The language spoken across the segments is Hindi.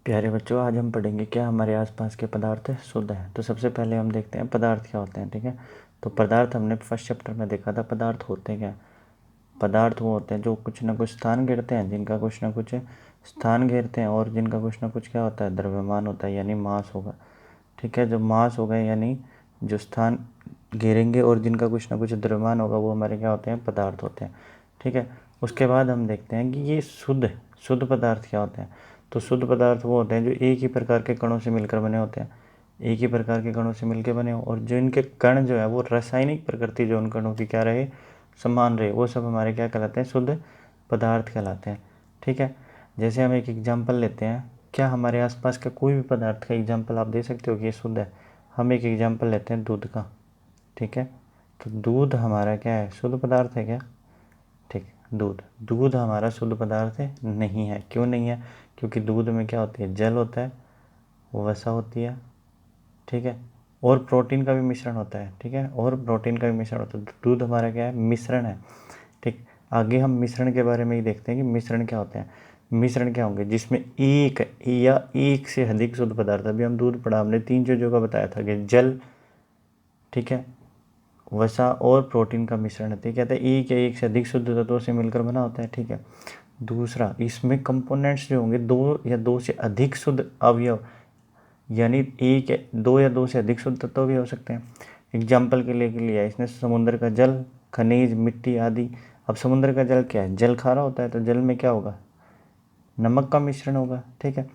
प्यारे बच्चों, आज हम पढ़ेंगे क्या हमारे आसपास के पदार्थ शुद्ध हैं। तो सबसे पहले हम देखते हैं पदार्थ क्या होते हैं। ठीक है, तो पदार्थ हमने फर्स्ट चैप्टर में देखा था। पदार्थ होते हैं क्या? पदार्थ वो होते हैं जो कुछ ना कुछ स्थान घेरते हैं, जिनका कुछ ना कुछ स्थान घेरते हैं और जिनका कुछ ना कुछ क्या होता है, द्रव्यमान होता है, यानी मास होगा। ठीक है, जो मास होगा यानी जो स्थान घेरेंगे और जिनका कुछ ना कुछ द्रव्यमान होगा, वो हमारे क्या होते हैं, पदार्थ होते हैं। ठीक है, उसके बाद हम देखते हैं कि ये शुद्ध शुद्ध पदार्थ क्या होते हैं। तो शुद्ध पदार्थ वो होते हैं जो एक ही प्रकार के कणों से मिलकर बने होते हैं, एक ही प्रकार के कणों से मिलकर बने हो, और जो इनके कण जो है वो रासायनिक प्रकृति जो उन कणों की क्या रहे, समान रहे, वो सब हमारे क्या कहलाते हैं, शुद्ध पदार्थ कहलाते हैं। ठीक है, जैसे हम एक एग्जाम्पल लेते हैं, क्या हमारे आसपास का कोई भी पदार्थ का एग्जाम्पल आप दे सकते हो कि ये शुद्ध है? हम एक एग्जाम्पल लेते हैं दूध का। ठीक है, तो दूध हमारा क्या है, शुद्ध पदार्थ है क्या? ठीक है, दूध हमारा शुद्ध पदार्थ है नहीं है। क्यों नहीं है? क्योंकि दूध में क्या होती है, जल होता है, वसा होती है, ठीक है, और प्रोटीन का भी मिश्रण होता है। ठीक है, और प्रोटीन का भी मिश्रण होता है। दूध हमारा क्या है, मिश्रण है। ठीक, आगे हम मिश्रण के बारे में ही देखते हैं कि मिश्रण क्या होते हैं। मिश्रण क्या होंगे, जिसमें एक या एक से अधिक शुद्ध पदार्थ, अभी हम दूध पढ़ा, हमने 3 चीज़ों का बताया था कि जल, ठीक है, वसा और प्रोटीन का मिश्रण है। कहते हैं एक या एक से अधिक शुद्ध तत्वों से मिलकर बना होता है। ठीक है, दूसरा, इसमें कंपोनेंट्स जो होंगे, 2 या 2 से अधिक शुद्ध अवयव, यानी एक, 2 या 2 से अधिक शुद्ध तत्व भी हो सकते हैं। एग्जाम्पल के लिए लिया इसने समुद्र का जल, खनिज, मिट्टी आदि। अब समुद्र का जल क्या है, जल खारा होता है, तो जल में क्या होगा, नमक का मिश्रण होगा। ठीक है,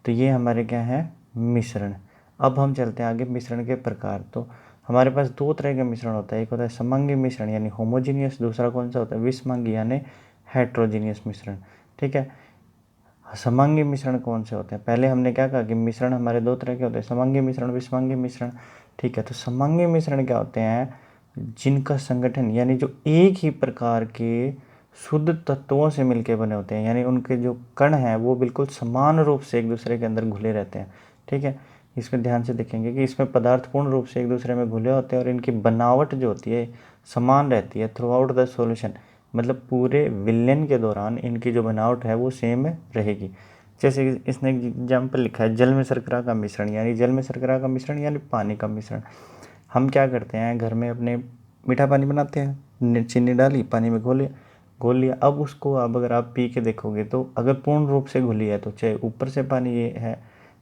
तो ये हमारे क्या है, मिश्रण। अब हम चलते हैं आगे मिश्रण के प्रकार। तो हमारे पास 2 तरह का मिश्रण होता है, एक होता है समांगी मिश्रण यानी होमोजीनियस, दूसरा कौन सा होता है, विषमांगी यानी हेट्रोजीनियस मिश्रण। ठीक है, समांगी मिश्रण कौन से होते हैं? पहले हमने क्या कहा कि मिश्रण हमारे 2 तरह के होते हैं, समांगी मिश्रण, विषमांगी मिश्रण। ठीक है, तो समांगी मिश्रण क्या होते हैं, जिनका संगठन यानी जो एक ही प्रकार के शुद्ध तत्वों से मिलके बने होते हैं, यानी उनके जो कण हैं वो बिल्कुल समान रूप से एक दूसरे के अंदर घुले रहते हैं। ठीक है, इसमें ध्यान से देखेंगे कि इसमें पदार्थ पूर्ण रूप से एक दूसरे में घुले होते हैं और इनकी बनावट जो होती है समान रहती है थ्रू आउट द सॉल्यूशन, मतलब पूरे विलयन के दौरान इनकी जो बनावट है वो सेम रहेगी। जैसे इसने एग्जाम्पल लिखा है, जल में शर्करा का मिश्रण, यानी जल में शर्करा का मिश्रण यानी पानी का मिश्रण। हम क्या करते हैं, घर में अपने मीठा पानी बनाते हैं, चीनी डाली, पानी में घोल लिया। अब उसको अब अगर आप पी के देखोगे तो अगर पूर्ण रूप से घुली है तो चाहे ऊपर से पानी ये है,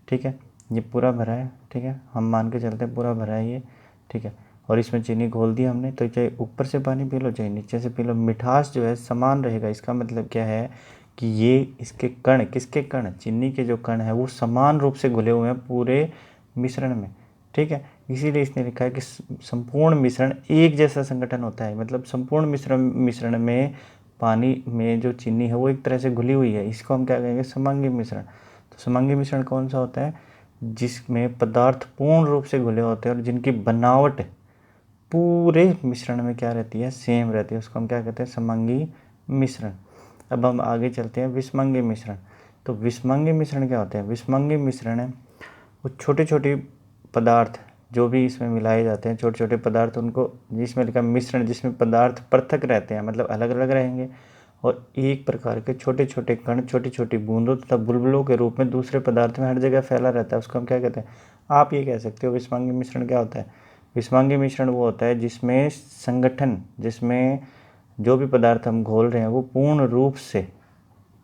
ठीक है, ये पूरा भरा है, ठीक है, हम मान के चलते हैं पूरा भरा है ये, ठीक है, और इसमें चीनी घोल दी हमने, तो चाहे ऊपर से पानी पी लो चाहे नीचे से पी लो, मिठास जो है समान रहेगा। इसका मतलब क्या है कि ये इसके कण, किसके कण, चीनी के जो कण है वो समान रूप से घुले हुए हैं पूरे मिश्रण में। ठीक है, इसीलिए इसने लिखा है कि संपूर्ण मिश्रण एक जैसा संगठन होता है, मतलब संपूर्ण मिश्रण में पानी में जो चीनी है वो एक तरह से घुली हुई है, इसको हम क्या कहेंगे, समांगी मिश्रण। तो समांगी मिश्रण कौन सा होता है, जिसमें पदार्थ पूर्ण रूप से घुले होते हैं और जिनकी बनावट पूरे मिश्रण में क्या रहती है, सेम रहती है, उसको हम क्या कहते हैं, समांगी मिश्रण। अब हम आगे चलते हैं विषमांगी मिश्रण। तो विषमांगी मिश्रण क्या होते हैं, विषमांगी मिश्रण है वो छोटे छोटे पदार्थ जो भी इसमें मिलाए जाते हैं, छोटे छोटे पदार्थ, उनको जिसमें लिखा मिश्रण, जिसमें पदार्थ पृथक रहते हैं, मतलब अलग अलग रहेंगे, और एक प्रकार के छोटे छोटे कण छोटी छोटी बूंदों तथा बुलबुलों के रूप में दूसरे पदार्थ में हर जगह फैला रहता है, उसको हम क्या कहते हैं, आप ये कह सकते हो विषमांगी मिश्रण क्या होता है। विषमांगी मिश्रण वो होता है जिसमें संगठन, जिसमें जो भी पदार्थ हम घोल रहे हैं वो पूर्ण रूप से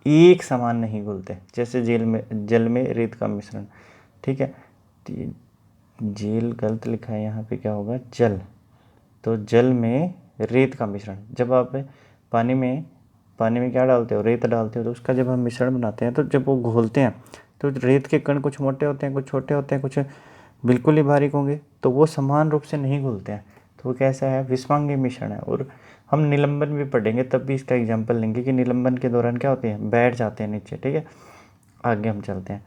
एक समान नहीं घुलते, जैसे जल में रेत का मिश्रण। ठीक है, जेल गलत लिखा है यहाँ पे, क्या होगा, जल, तो जल में रेत का मिश्रण। जब आप पानी में क्या डालते हो, रेत डालते हो, तो उसका जब हम मिश्रण बनाते हैं तो जब वो घोलते हैं तो रेत के कण कुछ मोटे होते हैं, कुछ छोटे होते हैं, कुछ बिल्कुल ही बारीक होंगे, तो वो समान रूप से नहीं घुलते हैं, तो वो कैसा है, विषमांगी मिश्रण है। और हम निलंबन भी पढ़ेंगे तब भी इसका एग्जाम्पल लेंगे कि निलंबन के दौरान क्या होते हैं, बैठ जाते हैं नीचे। ठीक है, आगे हम चलते हैं।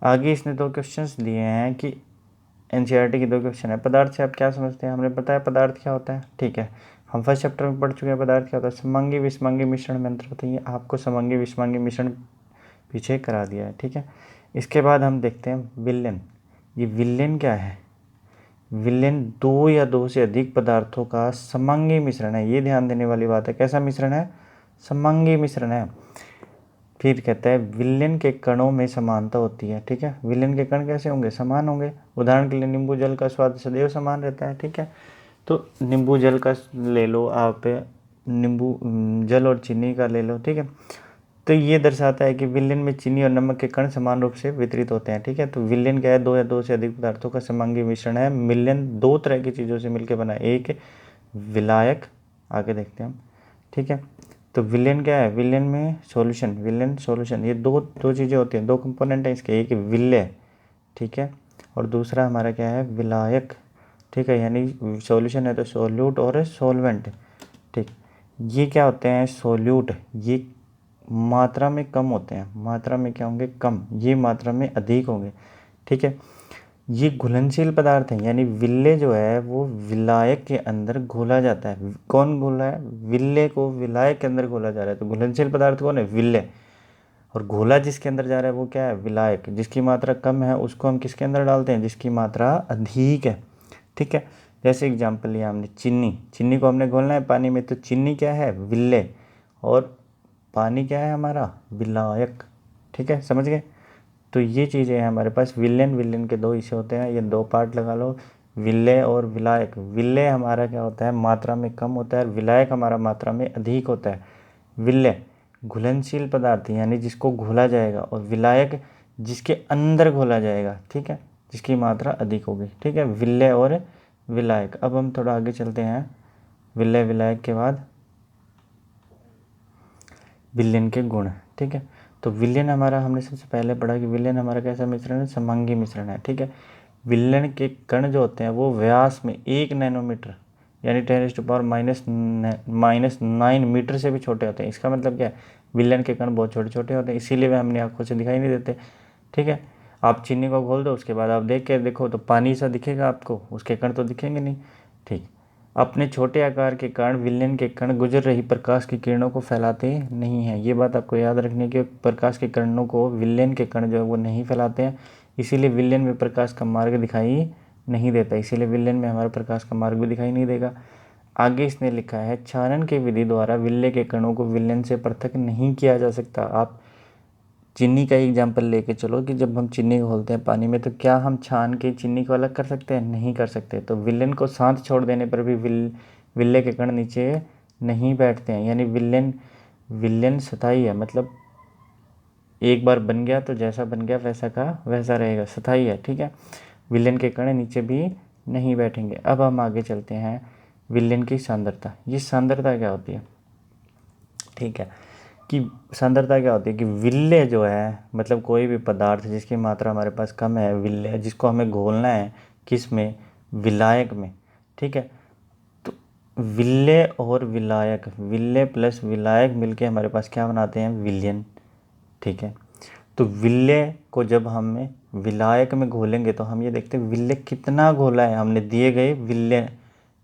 आगे इसने 2 क्वेश्चंस दिए हैं कि एनसीईआरटी की 2 क्वेश्चन है, पदार्थ से आप क्या समझते हैं, हमने बताया पदार्थ क्या होता है। ठीक है, हम फर्स्ट चैप्टर में पढ़ चुके हैं पदार्थ क्या होता है, समांगी विषमांगी मिश्रण में अंतर बताइए। आपको समांगी विषमांगी मिश्रण पीछे करा दिया है। ठीक है, इसके बाद हम देखते हैं विलयन। ये विलयन क्या है, विलयन 2 या 2 से अधिक पदार्थों का समांगी मिश्रण है। ये ध्यान देने वाली बात है, कैसा मिश्रण है, समांगी मिश्रण है। फिर कहता है विलयन के कणों में समानता होती है, ठीक है। विलयन के कण कैसे होंगे? समान होंगे। उदाहरण के लिए नींबू जल का स्वाद सदैव समान रहता है, ठीक है। तो नींबू जल का ले लो आप, नींबू जल और चीनी का ले लो, ठीक है। तो ये दर्शाता है कि विलयन में चीनी और नमक के कण समान रूप से वितरित होते हैं, ठीक है। तो विलयन क्या है? दो या दो से अधिक पदार्थों का समांगी मिश्रण है। विलयन दो तरह की चीज़ों से मिलकर बना है, एक विलायक, आगे देखते हैं हम, ठीक है। तो विलयन क्या है? विलयन में सॉल्यूशन, विलयन सॉल्यूशन, ये दो चीज़ें होती हैं, दो कंपोनेंट हैं इसके, एक विलय, ठीक है, और दूसरा हमारा क्या है? विलायक, ठीक है। यानी सॉल्यूशन है तो सोल्यूट और सॉल्वेंट, ठीक। ये क्या होते हैं? सोल्यूट, ये मात्रा में कम होते हैं, मात्रा में क्या होंगे? कम। ये मात्रा में अधिक होंगे, ठीक है। ये घुलनशील पदार्थ हैं, यानी विल्ले जो है वो विलायक के अंदर घोला जाता है। कौन घोला है? विल्ले को विलायक के अंदर घोला जा रहा है। तो घुलनशील पदार्थ कौन है? विल्ले। और घोला जिसके अंदर जा रहा है वो क्या है? विलायक। जिसकी मात्रा कम है उसको हम किसके अंदर डालते हैं? जिसकी मात्रा अधिक है, ठीक है। जैसे एग्जाम्पल लिया हमने चीनी, चीनी को हमने घोलना है पानी में, तो चीनी क्या है? विल्ले, और पानी क्या है हमारा? विलायक, ठीक है, समझ गए। तो ये चीज़ें हैं हमारे पास। विलयन, विलयन के दो हिस्से होते हैं, ये दो पार्ट लगा लो, विल्ले और विलायक। विल्ले हमारा क्या होता है? मात्रा में कम होता है, और विलायक हमारा मात्रा में अधिक होता है। विल्ले घुलनशील पदार्थ यानी जिसको घोला जाएगा, और विलायक जिसके अंदर घोला जाएगा, ठीक है, जिसकी मात्रा अधिक होगी, ठीक है। विल्ले और विलायक। अब हम थोड़ा आगे चलते हैं। विल्ले विलायक के बाद विलयन के गुण, ठीक है। तो विलयन हमारा, हमने सबसे पहले पढ़ा कि विलयन हमारा कैसा मिश्रण है? समांगी मिश्रण है, ठीक है। विलयन के कण जो होते हैं वो व्यास में 1 नैनोमीटर यानी 10⁻⁻⁹ -9 मीटर से भी छोटे होते हैं। इसका मतलब क्या है? विलयन के कण बहुत छोटे छोटे होते हैं, इसीलिए वे हमने आंखों से दिखाई नहीं देते, ठीक है। आप चीनी को घोल दो, उसके बाद आप देख के देखो तो पानी सा दिखेगा आपको, उसके कण तो दिखेंगे नहीं, ठीक। अपने छोटे आकार के कारण विलयन के कण गुजर रही प्रकाश की किरणों को फैलाते नहीं हैं। ये बात आपको याद रखनी है कि प्रकाश की किरणों को विलयन के कण जो है वो नहीं फैलाते हैं, इसीलिए विलयन में प्रकाश का मार्ग दिखाई नहीं देता, इसीलिए विलयन में हमारा प्रकाश का मार्ग भी दिखाई नहीं देगा। आगे इसने लिखा है क्षारण की विधि द्वारा विल्ले के कणों को विलयन से पृथक नहीं किया जा सकता। आप चीनी का एग्जाम्पल लेके चलो कि जब हम चीनी घोलते हैं पानी में, तो क्या हम छान के चीनी को अलग कर सकते हैं? नहीं कर सकते। तो विलयन को साथ छोड़ देने पर भी विल्ले के कण नीचे नहीं बैठते हैं, यानी विलयन स्थायी है, मतलब एक बार बन गया तो जैसा बन गया वैसा का वैसा रहेगा, स्थायी है, ठीक है। विलयन के कण नीचे भी नहीं बैठेंगे। अब हम आगे चलते हैं। विलयन की सांद्रता, ये सांद्रता क्या होती है? ठीक है, कि सांद्रता क्या होती है कि विल्ले जो है, मतलब कोई भी पदार्थ जिसकी मात्रा हमारे पास कम है, विल्ले जिसको हमें घोलना है किस में? विलायक में, ठीक है। तो विल्ले और विलायक, विल्ले प्लस विलायक मिलके हमारे पास क्या बनाते हैं? विलयन, ठीक है। तो विल्ले को जब हम विलायक में घोलेंगे तो हम ये देखते हैं विल्ले कितना घोला है हमने दिए गए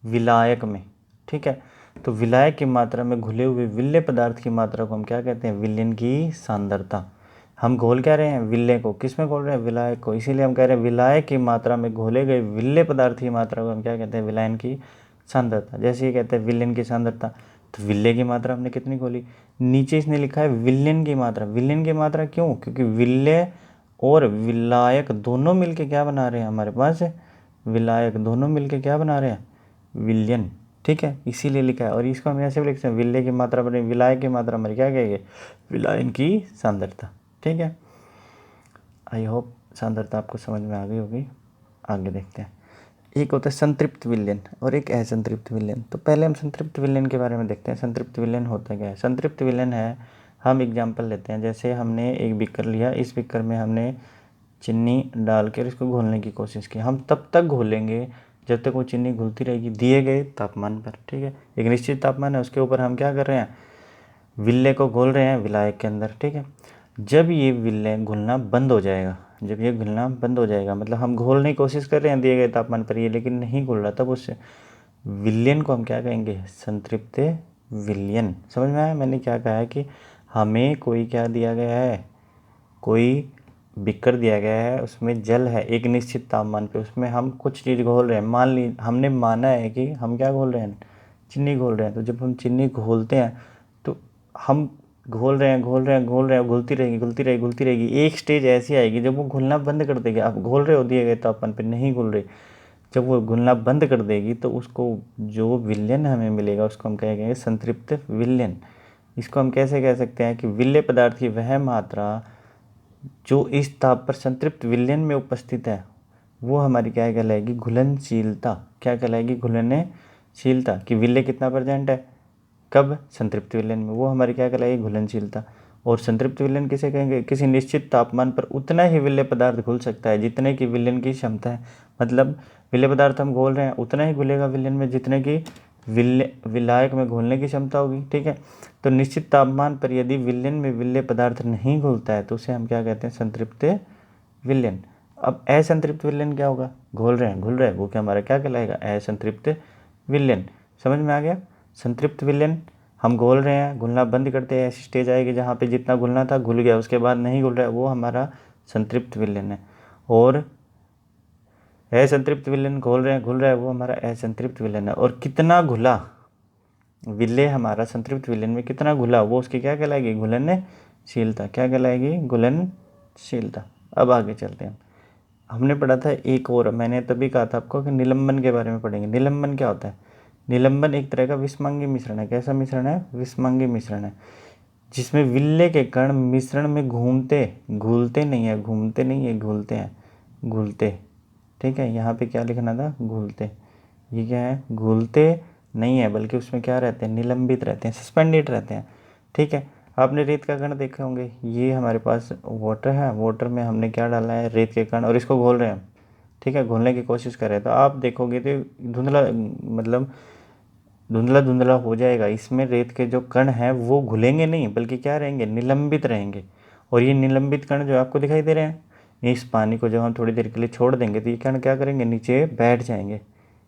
विलायक में, ठीक है। तो विलायक की मात्रा में घुले हुए विल्ले पदार्थ की मात्रा को हम क्या कहते हैं? विलयन की सांद्रता। हम घोल क्या रहे हैं? विल्ले को। किस में घोल रहे हैं? विलायक को। इसीलिए हम कह रहे हैं विलायक की मात्रा में घोले गए विल्ले पदार्थ की मात्रा को हम क्या कहते हैं? विलयन की सांद्रता। जैसे ये कहते हैं विलयन की सांद्रता, तो विल्ले की मात्रा हमने कितनी घोली? नीचे इसने लिखा है विलयन की मात्रा। विलयन की मात्रा क्यों? क्योंकि विल्ले और विलायक दोनों मिलके क्या बना रहे हैं हमारे पास? विलायक दोनों मिलके क्या बना रहे हैं? विलयन, ठीक है, इसीलिए लिखा है। और इसको हम ऐसे भी लिख सकते हैं, विल्ले की मात्रा बने विलायक की मात्रा हमारी क्या कहेंगे? विलयन की सांद्रता, ठीक है। आई होप सांद्रता आपको समझ में आ गई होगी। आगे देखते हैं। एक होता है संतृप्त विलयन और एक असंतृप्त विलयन। तो पहले हम संतृप्त विलयन के बारे में देखते हैं। संतृप्त विलयन होता क्या है? संतृप्त विलयन है, हम एग्जाम्पल लेते हैं, जैसे हमने एक बीकर लिया, इस बीकर में हमने चीनी डाल कर इसको घोलने की कोशिश की। हम तब तक घोलेंगे जब तक वो चीनी घुलती रहेगी दिए गए तापमान पर, ठीक है। एक निश्चित तापमान है, उसके ऊपर हम क्या कर रहे हैं? विल्ले को घोल रहे हैं विलायक के अंदर, ठीक है। जब ये विल्ले घुलना बंद हो जाएगा, जब ये घुलना बंद हो जाएगा, मतलब हम घोलने की कोशिश कर रहे हैं दिए गए तापमान पर ये, लेकिन नहीं घुल रहा, तब उससे विलयन को हम क्या कहेंगे? संतृप्त विलयन। समझ में आया मैंने क्या कहा है? कि हमें कोई क्या दिया गया है? कोई बीकर दिया गया है, उसमें जल है एक निश्चित तापमान पे, उसमें हम कुछ चीज़ घोल रहे हैं। मान ली हमने माना है कि हम क्या घोल रहे हैं? चीनी घोल रहे हैं। तो जब हम चीनी घोलते हैं तो हम घोल रहे हैं घोल रहे हैं घोल रहे हैं, घुलती रहेगी घुलती रहेगी घुलती रहेगी। एक स्टेज ऐसी आएगी जब वो घुलना बंद कर देगी। आप घोल रहे हो दिए गए तापमान पे, नहीं घुल रही, जब वो घुलना बंद कर देगी तो उसको जो विलयन हमें मिलेगा उसको हम कहेंगे संतृप्त विलयन। इसको हम कैसे कह सकते हैं कि विलेय पदार्थ की वह मात्रा जो इस ताप पर संतृप्त विलयन में उपस्थित है वो हमारी क्या कहलाएगी, घुलनशीलता। क्या कहलाएगी, घुलनशीलता। कि विलेय कितना प्रेजेंट है, कब, संतृप्त विलयन में, वो हमारी क्या कहलाएगी, घुलनशीलता। और संतृप्त विलयन किसे कहेंगे, किसी निश्चित तापमान पर उतना ही विलेय पदार्थ घुल सकता है जितने की विलयन की क्षमता है। मतलब विलेय पदार्थ हम घोल रहे हैं उतना ही घुलेगा विलयन में जितने की विलायक में घोलने की क्षमता होगी। ठीक है, तो निश्चित तापमान पर यदि विलयन में विलेय पदार्थ नहीं घुलता है तो उसे हम क्या कहते हैं, संतृप्त विलयन। अब असंतृप्त विलयन क्या होगा, घोल रहे हैं घुल रहे हैं, वो क्या हमारा क्या कहलाएगा, असंतृप्त विलयन। समझ में आ गया। संतृप्त विलयन, हम घोल रहे हैं, घुलना बंद करते हैं, ऐसी स्टेज आएगी जहाँ पे जितना घुलना था घुल गया, उसके बाद नहीं घुल रहा है, वो हमारा संतृप्त विलयन है। और असंतृप्त विलयन, घोल रहे हैं घुल रहा है, वो हमारा असंतृप्त विलयन है। और कितना घुला विलेय हमारा संतृप्त विलयन में कितना घुला, वो उसकी क्या कहलाएगी, घुलनशीलता। क्या कहलाएगी, घुलनशीलता। अब आगे चलते हैं। हमने पढ़ा था एक और, मैंने तभी कहा था आपको कि निलंबन के बारे में पढ़ेंगे। निलंबन क्या होता है, निलंबन एक तरह का विषमांगी मिश्रण है। कैसा मिश्रण है, विषमांगी मिश्रण है, जिसमें विलेय के कण मिश्रण में घूमते, घुलते नहीं है, घूमते नहीं है, घुलते हैं, घुलते। ठीक है, यहाँ पे क्या लिखना था, घुलते। ये क्या है, घुलते नहीं है, बल्कि उसमें क्या रहते हैं, निलंबित रहते हैं, सस्पेंडेड रहते हैं। ठीक है, आपने रेत का कण देखे होंगे, ये हमारे पास वाटर है, वाटर में हमने क्या डाला है, रेत के कण, और इसको घोल रहे हैं। ठीक है, घोलने की कोशिश कर रहे हैं, तो आप देखोगे तो धुंधला, मतलब धुंधला धुंधला हो जाएगा। इसमें रेत के जो कण हैं वो घुलेंगे नहीं, बल्कि क्या रहेंगे, निलंबित रहेंगे। और ये निलंबित कण जो आपको दिखाई दे रहे हैं, इस पानी को जब हम थोड़ी देर के लिए छोड़ देंगे तो ये कण क्या करेंगे, नीचे बैठ जाएंगे।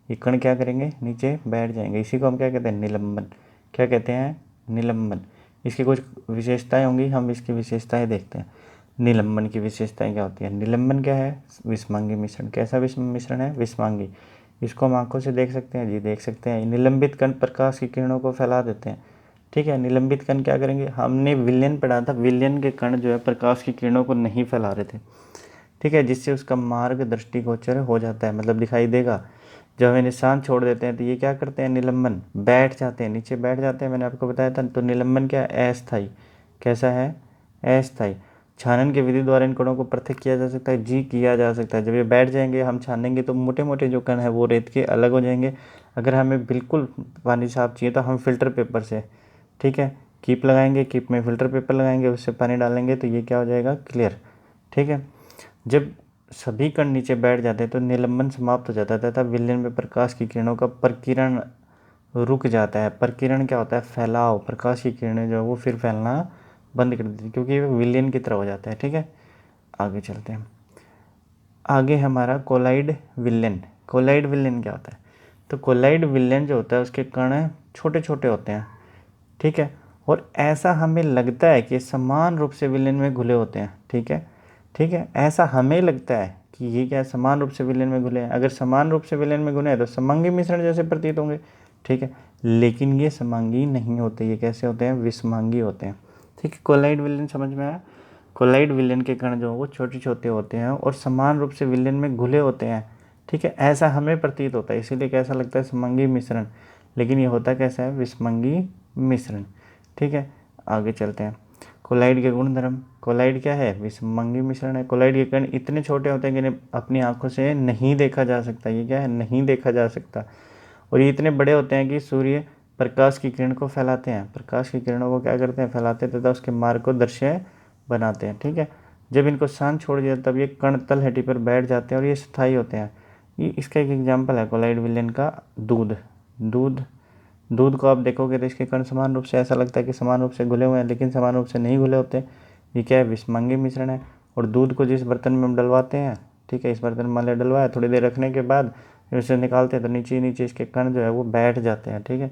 ये कण क्या करेंगे, नीचे बैठ जाएंगे। इसी को हम क्या कहते हैं, निलंबन। क्या कहते हैं, निलंबन। इसकी कुछ विशेषताएं होंगी, हम इसकी विशेषताएं देखते हैं। निलंबन की विशेषताएं क्या होती है, निलंबन क्या है, विषमांगी मिश्रण। कैसा मिश्रण है, विषमांगी। इसको हम आंखों से देख सकते हैं, जी देख सकते हैं। निलंबित कण प्रकाश की किरणों को फैला देते हैं। ठीक है, निलंबित कण क्या करेंगे, हमने विलयन पढ़ा था, विलयन के कण जो है प्रकाश की किरणों को नहीं फैला रहे थे। ठीक है, जिससे उसका मार्ग दृष्टिगोचर हो जाता है, मतलब दिखाई देगा। जब हमें निशान छोड़ देते हैं तो ये क्या करते हैं, निलंबन, बैठ जाते हैं, नीचे बैठ जाते हैं, मैंने आपको बताया था। तो निलंबन क्या है, अस्थायी। कैसा है, अस्थायी। छानन की विधि द्वारा इन कणों को पृथक किया जा सकता है, जी किया जा सकता है। जब ये बैठ जाएंगे, हम छानेंगे तो मोटे मोटे जो कण है वो रेत के अलग हो जाएंगे। अगर हमें बिल्कुल पानी साफ चाहिए तो हम फिल्टर पेपर से, ठीक है, कीप लगाएंगे, कीप में फिल्टर पेपर लगाएंगे, उससे पानी डालेंगे तो ये क्या हो जाएगा, क्लियर। ठीक है, जब सभी कण नीचे बैठ जाते हैं तो निलंबन समाप्त हो जाता है तथा विलयन में प्रकाश की किरणों का प्रकीर्णन रुक जाता है। प्रकीर्णन क्या होता है, फैलाव। प्रकाश की किरणें जो है वो फिर फैलना बंद कर देती है, क्योंकि वो विलयन की तरह हो जाता है। ठीक है, आगे चलते हैं। आगे हमारा कोलाइड विलयन। कोलाइड विलयन क्या होता है, तो कोलाइड विलयन जो होता है उसके कण छोटे छोटे होते हैं। ठीक है, और ऐसा हमें लगता है कि समान रूप से विलयन में घुले होते हैं। ठीक है, ठीक है, ऐसा हमें लगता है कि ये क्या समान रूप से विलयन में घुले हैं। अगर समान रूप से विलयन में घुले हैं तो समांगी मिश्रण जैसे प्रतीत होंगे। ठीक है, लेकिन ये समांगी नहीं होते, ये कैसे होते हैं, विषमांगी होते हैं। ठीक है, कोलाइड विलयन समझ में आया। कोलाइड विलयन के कण जो वो छोटे छोटे होते हैं और समान रूप से विलयन में घुले होते हैं। ठीक है, ऐसा हमें प्रतीत होता है, इसीलिए कैसा लगता है, समांगी मिश्रण। लेकिन ये होता कैसा है, विषमांगी मिश्रण। ठीक है, आगे चलते हैं। कोलाइड के गुणधर्म। कोलाइड क्या है, विषमांगी मिश्रण है। कोलाइड के कण इतने छोटे होते हैं कि इन्हें अपनी आंखों से नहीं देखा जा सकता। ये क्या है, नहीं देखा जा सकता। और ये इतने बड़े होते हैं कि सूर्य प्रकाश की किरण को फैलाते हैं, प्रकाश की किरणों को क्या करते हैं, फैलाते हैं तथा उसके मार्ग को दृश्य बनाते हैं। ठीक है, जब इनको शांत छोड़ दिया तब ये कण तलहटी पर बैठ जाते हैं और ये स्थायी होते हैं। ये इसका एक एग्जाम्पल है कोलाइड विलयन का, दूध। दूध दूध को आप देखोगे तो इसके कण समान रूप से, ऐसा लगता है कि समान रूप से घुले हुए हैं, लेकिन समान रूप से नहीं घुले होते। ये क्या है, विषमांगी मिश्रण है। और दूध को जिस बर्तन में हम डलवाते हैं, ठीक है, इस बर्तन में मान लिया डलवाया, थोड़ी देर रखने के बाद इसे निकालते हैं तो नीचे नीचे इसके कण जो है वो बैठ जाते हैं। ठीक है,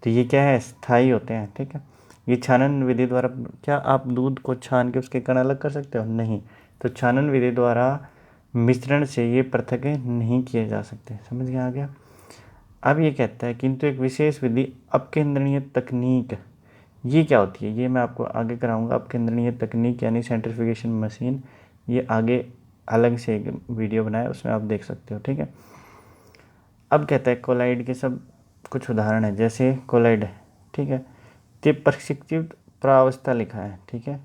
तो ये क्या है, स्थायी होते हैं। ठीक है, ये छानन विधि द्वारा, क्या आप दूध को छान के उसके कण अलग कर सकते हो, नहीं। तो छानन विधि द्वारा मिश्रण से ये पृथक नहीं किए जा सकते। समझ में आ गया। अब ये कहता है किंतु एक विशेष विधि अपकेंद्रणीय तकनीक, ये क्या होती है ये मैं आपको आगे कराऊंगा। आपके अंदर ये तकनीक यानी सेंट्रीफ्यूगेशन मशीन ये आगे अलग से एक वीडियो बनाया, उसमें आप देख सकते हो, ठीक है। अब कहता है कोलाइड के सब कुछ उदाहरण है, जैसे कोलाइड है, ठीक है, ते प्रशिक्षित प्रावस्था लिखा है, ठीक है।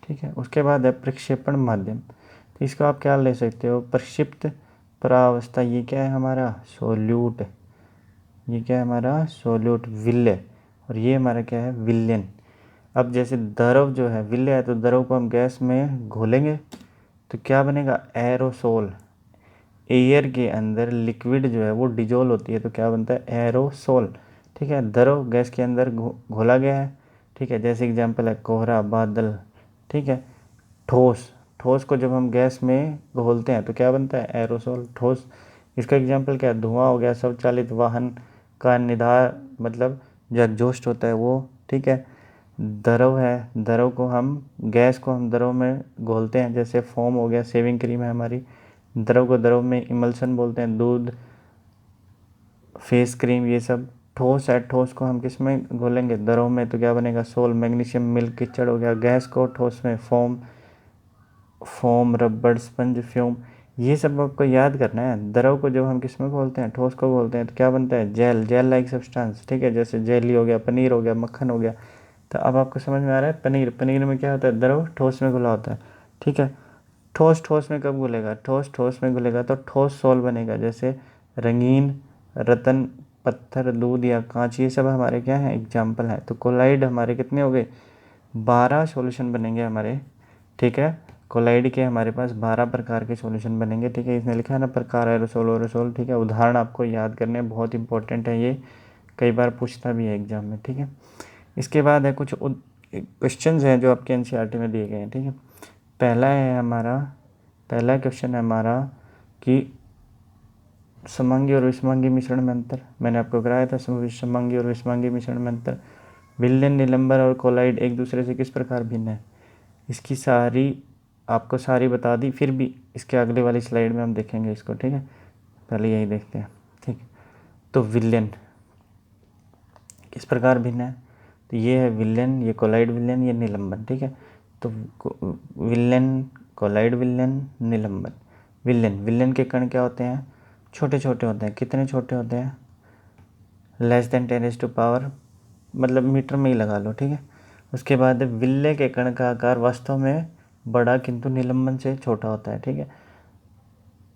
ठीक है, उसके बाद है प्रक्षेपण माध्यम। तो इसको आप क्या ले सकते हो, प्रक्षिप्त परावस्था, ये क्या है हमारा सोल्यूट, ये क्या है हमारा सोल्यूट विल्य, और ये हमारा क्या है विलयन। अब जैसे द्रव जो है विल्य है, तो द्रव को हम गैस में घोलेंगे तो क्या बनेगा एरोसोल। एयर के अंदर लिक्विड जो है वो डिजोल्व होती है तो क्या बनता है एरोसोल, ठीक है। द्रव गैस के अंदर घोला गया है, ठीक है, जैसे एग्जांपल है कोहरा, बादल, ठीक है। ठोस, ठोस को जब हम गैस में घोलते हैं तो क्या बनता है एरोसोल ठोस। इसका एग्जांपल क्या है धुआं हो गया, स्वचालित वाहन का निधार मतलब जो एग्जॉस्ट होता है वो, ठीक है। द्रव है, द्रव को हम गैस को हम द्रव में घोलते हैं, जैसे फोम हो गया, शेविंग क्रीम है हमारी, द्रव को द्रव में इमल्सन बोलते हैं, दूध, फेस क्रीम, ये सब। ठोस है, ठोस को हम किस में घोलेंगे द्रव में तो क्या बनेगा सोल, मैग्नीशियम मिल्क कीचड़ हो गया। गैस को ठोस में फोम, फोम रबड़ स्पंज फ्यूम, ये सब आपको याद करना है। द्रव को जब हम किस में घोलते हैं ठोस को घोलते हैं तो क्या बनता है जेल, जेल लाइक सब्सटेंस, ठीक है, जैसे जेली हो गया, पनीर हो गया, मक्खन हो गया। तो अब आपको समझ में आ रहा है पनीर, पनीर में क्या होता है द्रव ठोस में घुला होता है, ठीक है। ठोस ठोस में कब घुलेगा, ठोस ठोस में घुलेगा तो ठोस सोल बनेगा, जैसे रंगीन, रतन, पत्थर, दूध या कांच, ये सब हमारे क्या हैं एग्जाम्पल हैं। तो कोलाइड हमारे कितने हो गए 12 सॉल्यूशन बनेंगे हमारे, ठीक है। कोलाइड के हमारे पास 12 प्रकार के सॉल्यूशन बनेंगे, ठीक है। इसने लिखा है ना प्रकार एरोसोल ओरोसोल, ठीक है। उदाहरण आपको याद करने बहुत इंपॉर्टेंट है, ये कई बार पूछता भी है एग्जाम में, ठीक है। इसके बाद है कुछ क्वेश्चन हैं जो आपके एनसीईआरटी में दिए गए हैं, ठीक है। पहला है हमारा, पहला क्वेश्चन है हमारा कि समांगी और विषमांगी मिश्रण में अंतर, मैंने आपको कराया था समांगी और विषमांगी मिश्रण में अंतर। विलयन, निलंबर और कोलाइड एक दूसरे से किस प्रकार भिन्न है, इसकी सारी आपको सारी बता दी, फिर भी इसके अगले वाली स्लाइड में हम देखेंगे इसको, ठीक है। पहले यही देखते हैं, ठीक। तो विलयन किस प्रकार भिन्न है, तो ये है विलयन, ये कोलाइड विलयन, ये निलंबन, ठीक है। तो विलयन, कोलाइड विलयन, निलंबन। विलयन, विलयन के कण क्या होते हैं छोटे छोटे होते हैं, कितने छोटे होते हैं लेस देन 10⁻⁴, मतलब मीटर में ही लगा लो, ठीक है। उसके बाद विल्ले के कण का आकार वास्तव में बड़ा किंतु निलंबन से छोटा होता है, ठीक है।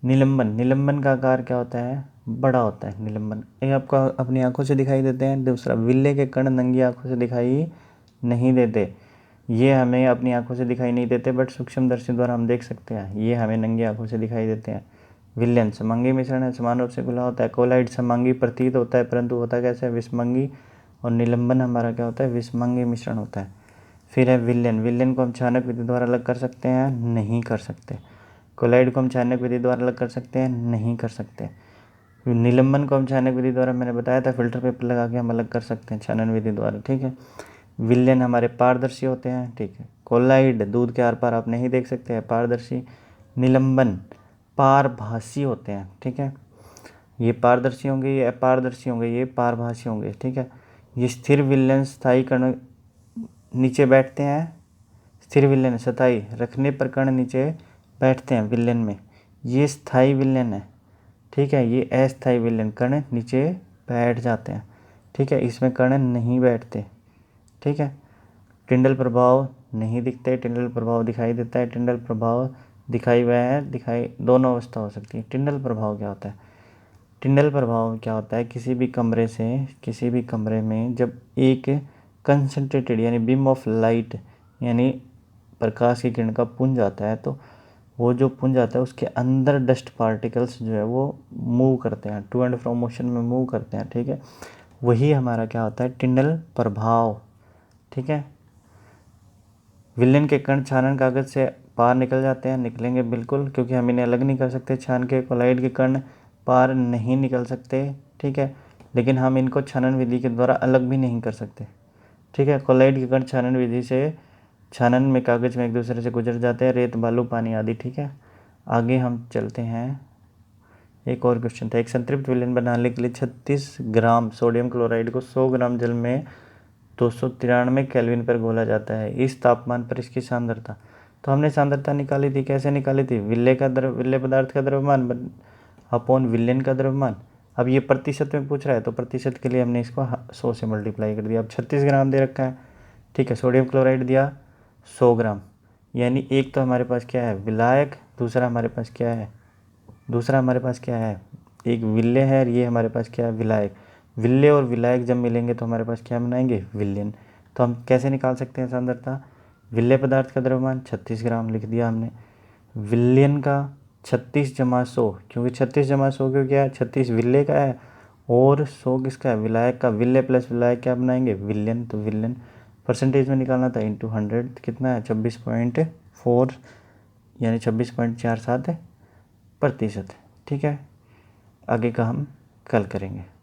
निलंबन, निलंबन का आकार क्या होता है बड़ा होता है निलंबन, ये आपको अपनी आंखों से दिखाई देते हैं। दूसरा विल्ले के कण नंगी आंखों से दिखाई नहीं देते, ये हमें अपनी आंखों से दिखाई नहीं देते बट सूक्ष्मदर्शी द्वारा हम देख सकते हैं, ये हमें नंगी आंखों से दिखाई देते हैं। विलयन समांगी मिश्रण है, समान रूप से खुला होता है। कोलाइड समांगी प्रतीत होता है परंतु होता कैसे है विषमंगी, और निलंबन हमारा क्या होता है विषमंगी मिश्रण होता है। फिर है विलयन, विलयन को हम चाणक विधि द्वारा अलग कर सकते हैं नहीं कर सकते। कोलाइड को हम चाणक विधि द्वारा अलग कर सकते हैं नहीं कर सकते। निलंबन को हम चाणक विधि द्वारा मैंने बताया था फिल्टर पेपर लगा के हम अलग कर सकते हैं छानन विधि द्वारा, ठीक है। विलयन हमारे पारदर्शी होते हैं, ठीक है। कोलाइड दूध के आर पार आप नहीं देख सकते हैं पारदर्शी। निलंबन पारभासी होते हैं, ठीक है। ये पारदर्शी होंगे, ये अपारदर्शी होंगे, ये पारभासी होंगे, ठीक है। ये स्थिर विलयन स्थायी कण नीचे बैठते हैं, स्थिर विलयन स्थायी रखने पर कण नीचे बैठते हैं विलयन में, ये स्थायी विलयन है, ठीक है। ये अस्थायी विलयन कण नीचे बैठ जाते हैं, ठीक है, इसमें कण नहीं बैठते, ठीक है। टिंडल प्रभाव नहीं दिखते, टिंडल प्रभाव दिखाई देता है, टिंडल प्रभाव दिखाई हुआ है, दिखाई दोनों अवस्था हो सकती है। टिंडल प्रभाव क्या होता है, टिंडल प्रभाव क्या होता है किसी भी कमरे से, किसी भी कमरे में जब एक कंसंट्रेटेड यानी बीम ऑफ लाइट यानी प्रकाश की किरण का पुंज आता है, तो वो जो पुंज आता है उसके अंदर डस्ट पार्टिकल्स जो है वो मूव करते हैं, टू एंड फ्रो मोशन में मूव करते हैं, ठीक है। वही हमारा क्या होता है टिंडल प्रभाव, ठीक है। विलयन के कण छानन कागज से पार निकल जाते हैं, निकलेंगे बिल्कुल क्योंकि हम इन्हें अलग नहीं कर सकते छान के। कोलाइड के कण पार नहीं निकल सकते, ठीक है, लेकिन हम इनको छानन विधि के द्वारा अलग भी नहीं कर सकते, ठीक है। कोलाइड के कण छानन विधि से छानन में कागज में एक दूसरे से गुजर जाते हैं, रेत बालू पानी आदि, ठीक है। आगे हम चलते हैं एक और क्वेश्चन था, एक संतृप्त विलयन बनाने के लिए 36 ग्राम सोडियम क्लोराइड को 100 ग्राम जल में 293 केल्विन पर घोला जाता है, इस तापमान पर इसकी सांद्रता। तो हमने सांद्रता निकाली थी, कैसे निकाली थी, विलेय पदार्थ का द्रव्यमान अपॉन विलयन का द्रव्यमान। अब ये प्रतिशत में पूछ रहा है तो प्रतिशत के लिए हमने इसको 100 से मल्टीप्लाई कर दिया। अब 36 ग्राम दे रखा है, ठीक है, सोडियम क्लोराइड दिया 100 ग्राम, यानी एक तो हमारे पास क्या है विलायक, दूसरा हमारे पास क्या है एक विलेय है, और ये हमारे पास क्या है विलायक। विलेय और विलायक जब मिलेंगे तो हमारे पास क्या बनाएंगे विलयन। तो हम कैसे निकाल सकते हैं सांद्रता, विलेय पदार्थ का द्रव्यमान 36 ग्राम लिख दिया हमने, विलयन का 36 जमा 100, क्योंकि 36 जमा 100 क्यों क्या है, 36 विलेय का है और 100 किसका है विलायक का। विलेय प्लस विलायक क्या बनाएंगे विलयन, तो विलयन परसेंटेज में निकालना था इंटू 100 कितना है 26.4 यानी 26.47% ठीक है। आगे का हम कल करेंगे।